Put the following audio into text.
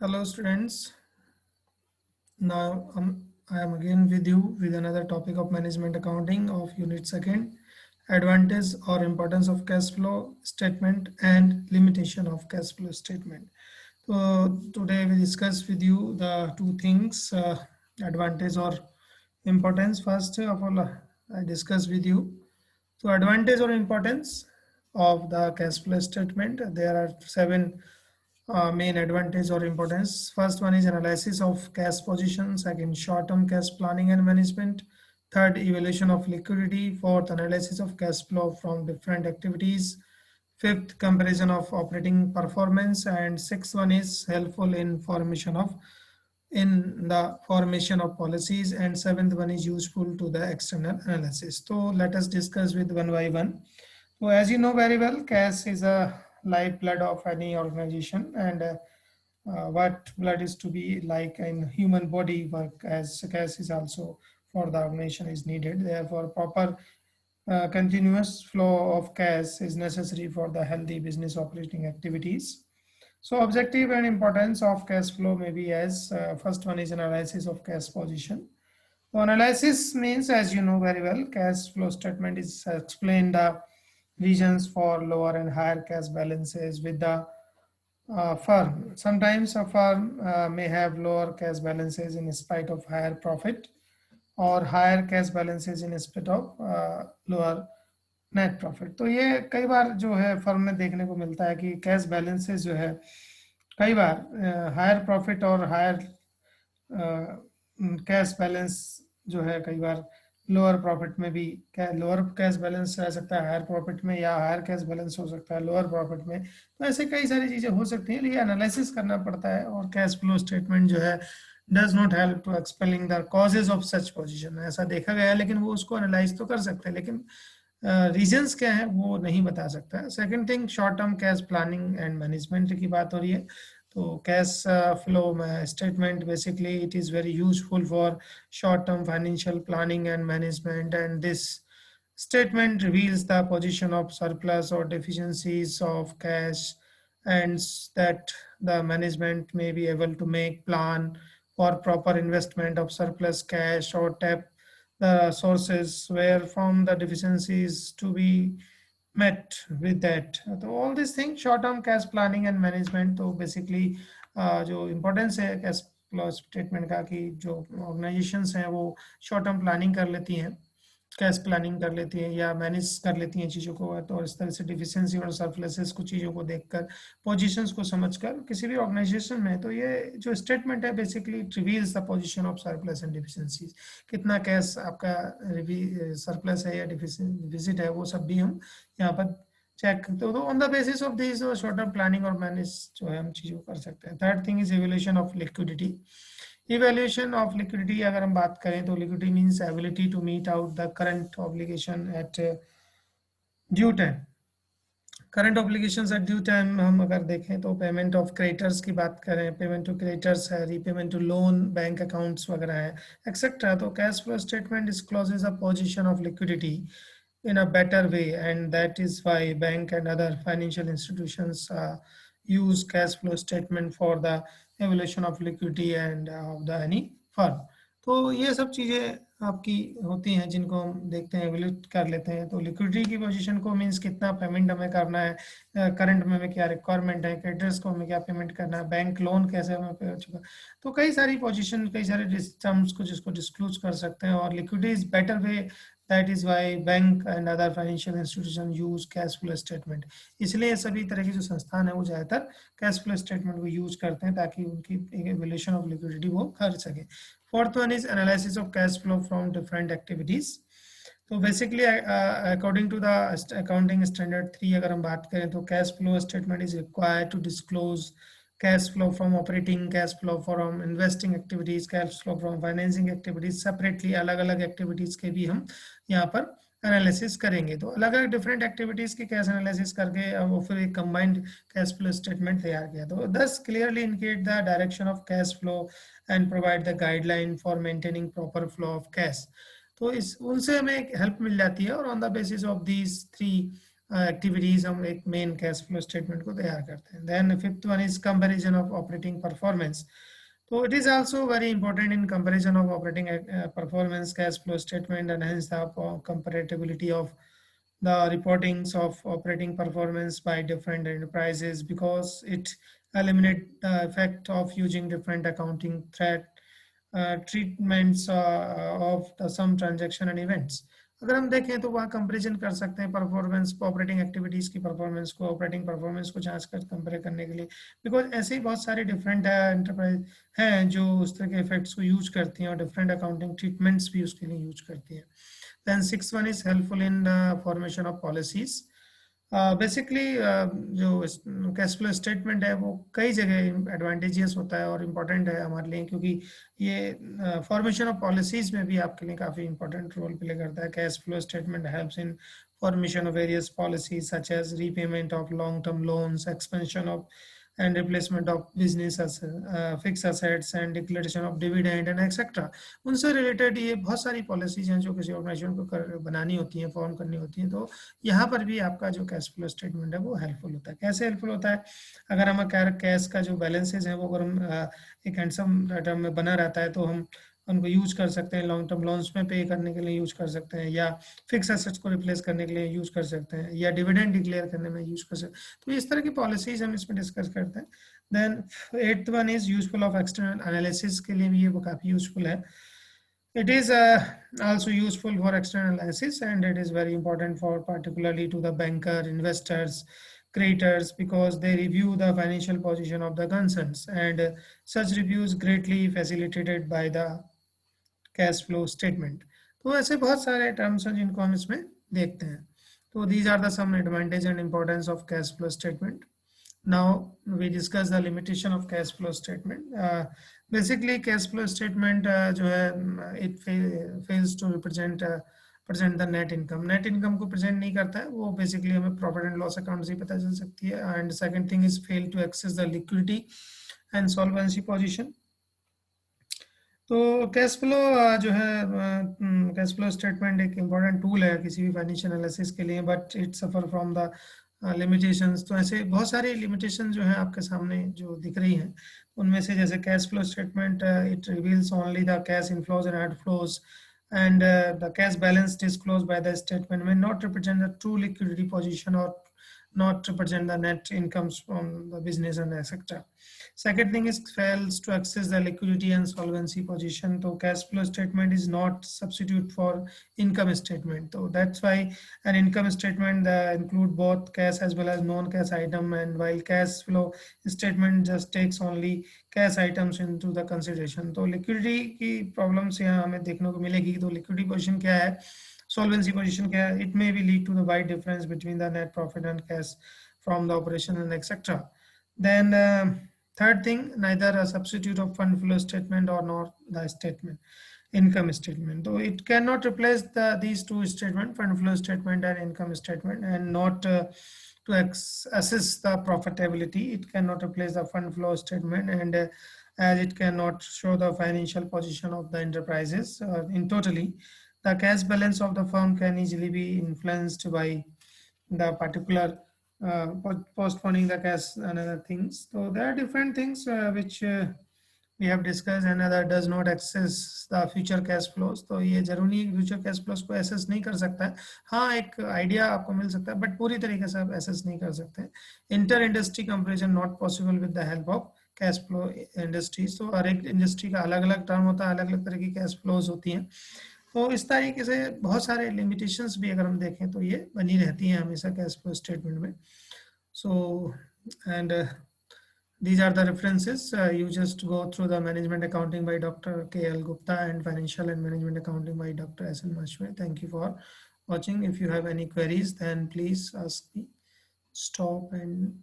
Hello students, now I am again with you with another topic of management accounting of unit second, advantage or importance of cash flow statement and limitation of cash flow statement. So today we discuss with you the two things, advantage or importance. First of all, I discuss with you. So advantage or importance of the cash flow statement. There are seven main advantage or importance. First one is analysis of cash position. Second, short-term cash planning and management. Third, evaluation of liquidity. Fourth, analysis of cash flow from different activities. Fifth, comparison of operating performance. And sixth one is helpful in the formation of policies. And seventh one is useful to the external analysis. So let us discuss with one by one. So as you know very well, cash is a lifeblood of any organization, and what blood is to be like in human body work as cash is also for the organization is needed. Therefore, proper continuous flow of cash is necessary for the healthy business operating activities. So objective and importance of cash flow may be as first one is analysis of cash position. So analysis means, as you know very well, cash flow statement is explain the reasons for lower and higher cash balances with the firm. Sometimes a firm may have lower cash balances in spite of higher profit और higher cash balances in spite of lower net profit. तो ये कई बार जो है firm में देखने को मिलता है कि कैश बैलेंसेज जो है कई बार हायर प्रॉफिट और हायर कैश बैलेंस जो है कई बार लोअर प्रॉफिट में भी लोअर कैश बैलेंस रह सकता है हायर प्रॉफिट में, या हायर कैश बैलेंस हो सकता है लोअर प्रॉफिट में. तो ऐसे कई सारी चीज़ें हो सकती हैं, लेकिन एनालिसिस करना पड़ता है. और कैश फ्लो स्टेटमेंट जो है does not help to explaining the causes of such position. ऐसा देखा गया है, लेकिन वो उसको एनालाइज तो कर सकते हैं, लेकिन रीजंस क्या है वो नहीं बता सकता. Second thing, short term cash planning and management की बात हो रही है. तो cash flow statement basically it is very useful for short term financial planning and management, and this statement reveals the position of surplus or deficiencies of cash, and that the management may be able to make plan for proper investment of surplus cash or tap the sources where from the deficiencies to be met with that. So all these things, short term cash planning and management. तो basically जो importance है cash flow statement का कि जो organisations हैं वो short term planning कर लेती हैं, कैश प्लानिंग कर लेती हैं या मैनेज कर लेती हैं चीज़ों को. तो इस तरह से डिफिशिएंसी और सरप्लसेस को चीज़ों को देखकर पोजीशंस को समझकर किसी भी ऑर्गेनाइजेशन में, तो ये जो स्टेटमेंट है basically it reveals the position of surplus and deficiencies. कितना कैश आपका सरप्लस है या डिफिसिट है वो सब भी हम यहाँ पर चेक. तो on the basis of this short term planning और मैनेज जो है हम चीज़ों को कर सकते हैं. Third thing is evaluation of liquidity. Evaluation of liquidity अगर हम बात करें तो liquidity means ability to meet out the current obligation at due time. Current obligations at due time हम अगर देखें तो पेमेंट ऑफ क्रेडिटर्स की बात करें, पेमेंट टू क्रेडिटर्स है, repayment to loan, bank accounts वगैरह है, एक्सेट्रा. तो cash flow statement discloses a position of liquidity in a better way, and that is why bank and other financial institutions use cash flow statement for the evaluation of liquidity and of the any firm. तो ये सब चीज़ें आपकी होती हैं जिनको हम देखते हैं, एवेल्यूट कर लेते हैं. तो लिक्विडिटी की पोजीशन को मीन्स कितना पेमेंट हमें करना है, करंट में हमें क्या रिक्वायरमेंट है, क्रेडिटर्स को हमें क्या पेमेंट करना है, बैंक लोन कैसे हमें पे हो चुका. तो कई सारी पोजीशन, कई सारे टर्म्स को जिसको डिस्क्लोज कर सकते हैं. और liquidity is better way, that is why bank and other financial institution use cash flow statement. इसलिए सभी तरह के जो संस्थान है वो ज़्यादातर कैश फ्लो स्टेटमेंट को यूज करते हैं ताकि उनकी एवल्यूशन ऑफ लिक्विडिटी वो कर सके. Fourth one is analysis of cash flow from different activities. तो basically according to the accounting standard 3 अगर हम बात करें तो cash flow statement is required to disclose cash flow from operating, cash flow from investing activities, cash flow from financing activities separately. अलग अलग activities के भी हम यहाँ पर एनालिसिस करेंगे. तो अलग अलग डिफरेंट एक्टिविटीज की कैश एनालिसिस करके वो फिर एक कंबाइंड कैश फ्लो स्टेटमेंट तैयार किया. तो दस clearly indicate the direction of cash flow and provide the guideline for maintaining proper flow of cash. तो इस उनसे हमें हेल्प मिल जाती है. और on the basis of these three activities हम एक मेन कैश फ्लो स्टेटमेंट को तैयार करते हैं. Then fifth one is comparison of operating performance. So it is also very important in comparison of operating performance. Cash flow statement enhance the comparability of the reportings of operating performance by different enterprises because it eliminate the effect of using different accounting threat treatments of the some transaction and events. अगर हम देखें तो वहाँ comparison कर सकते हैं performance operating activities की performance को ऑपरेटिंग परफॉर्मेंस को जांच कर कंपेयर करने के लिए, बिकॉज ऐसे ही बहुत सारे डिफरेंट एंटरप्राइज हैं जो उस तरह के इफेक्ट्स को यूज करती हैं और डिफरेंट अकाउंटिंग ट्रीटमेंट्स भी उसके लिए यूज करती हैं. Then six one is helpful in the formation of policies. Basically जो कैश फ्लो स्टेटमेंट है वो कई जगह एडवांटेजियस होता है और इम्पोर्टेंट है हमारे लिए, क्योंकि ये फॉर्मेशन ऑफ पॉलिसीज में भी आपके लिए काफ़ी इंपॉर्टेंट रोल प्ले करता है. Cash flow statement helps in formation of various policies such as repayment of long-term loans, expansion of and replacement of business as fixed assets and declaration of dividend and etc. उनसे related ये बहुत सारी policies हैं जो किसी organisation को बनानी होती हैं, फॉर्म करनी होती हैं. तो यहाँ पर भी आपका जो कैश फ्लो स्टेटमेंट है वो हेल्पफुल होता है. कैसे हेल्पफुल होता है? अगर हम कैश का जो बैलेंसेज है वो अगर हम एक हैंडसम टर्म में बना रहता है तो हम उनको यूज कर सकते हैं. लॉन्ग टर्म लोन्स में पे करने के लिए यूज कर सकते हैं, या फिक्स एसेट्स को रिप्लेस करने के लिए यूज कर सकते हैं, या डिविडेंड डिक्लेयर करने में यूज कर सकते हैं. तो इस तरह की पॉलिसीज हम इसमें डिस्कस करते हैं. Then eighth one is useful of external analysis के लिए भी ये वो काफ़ी यूजफुल है. It is also useful for external analysis, and it is very important for particularly to the banker, investors, creators, because they review the financial position of the concerns, and such reviews greatly facilitated by the cash flow statement. तो ऐसे बहुत सारे terms हैं जिनको हम इसमें देखते हैं. तो these are the some advantage and importance of cash flow statement. Now we discuss the limitation of cash flow statement. Basically cash flow statement जो है it fails to present the net income. Net income को present नहीं करता है, वो basically हमें profit and loss account से ही पता चल सकती है. And second thing is fail to access the liquidity and solvency position. तो कैश फ्लो जो है कैश फ्लो स्टेटमेंट एक इम्पॉर्टेंट टूल है किसी भी फाइनेंशियल एनालिसिस के लिए, but it suffer from the limitations. तो ऐसे बहुत सारी लिमिटेशन जो है आपके सामने जो दिख रही हैं, उनमें से जैसे cash flow statement it reveals only the cash inflows and outflows, and the cash balance disclosed by the statement may not represent the true liquidity position or not represent the net incomes from the business and etc. Second thing is fails to access the liquidity and solvency position. So cash flow statement is not substitute for income statement. So that's why an income statement include both cash as well as non-cash item, and while cash flow statement just takes only cash items into the consideration. तो liquidity की problems यहाँ हमें देखने को मिलेगी. तो liquidity position क्या है, solvency position क्या है, it may be lead to the wide difference between the net profit and cash from the operation and etc. Then third thing, neither a substitute of fund flow statement or nor the statement income statement. So it cannot replace these two statement, fund flow statement and income statement, and not to assess the profitability. It cannot replace the fund flow statement, and as it cannot show the financial position of the enterprises in totally. The cash balance of the firm can easily be influenced by the particular postponing the cash and other things. So there are different things which we have discussed. Another does not access the future cash flows. तो ये जरूरी future cash flows को access नहीं कर सकता है. हाँ, एक आइडिया आपको मिल सकता है, बट पूरी तरीके से आप access नहीं कर सकते. Inter industry comparison not possible with the help of cash flow industries. तो हर एक इंडस्ट्री का अलग अलग टर्म होता है, अलग अलग तरह की कैश फ्लोज होती हैं. तो इस तरीके से बहुत सारे लिमिटेशंस भी अगर हम देखें तो ये बनी रहती हैं हमेशा कैश फ्लो स्टेटमेंट में. So and these are the references. You just go through the management accounting by Dr. K.L. Gupta and financial and management accounting by Dr. S.N. Mashwe. Thank you for watching. If you have any queries, then please ask me. Stop and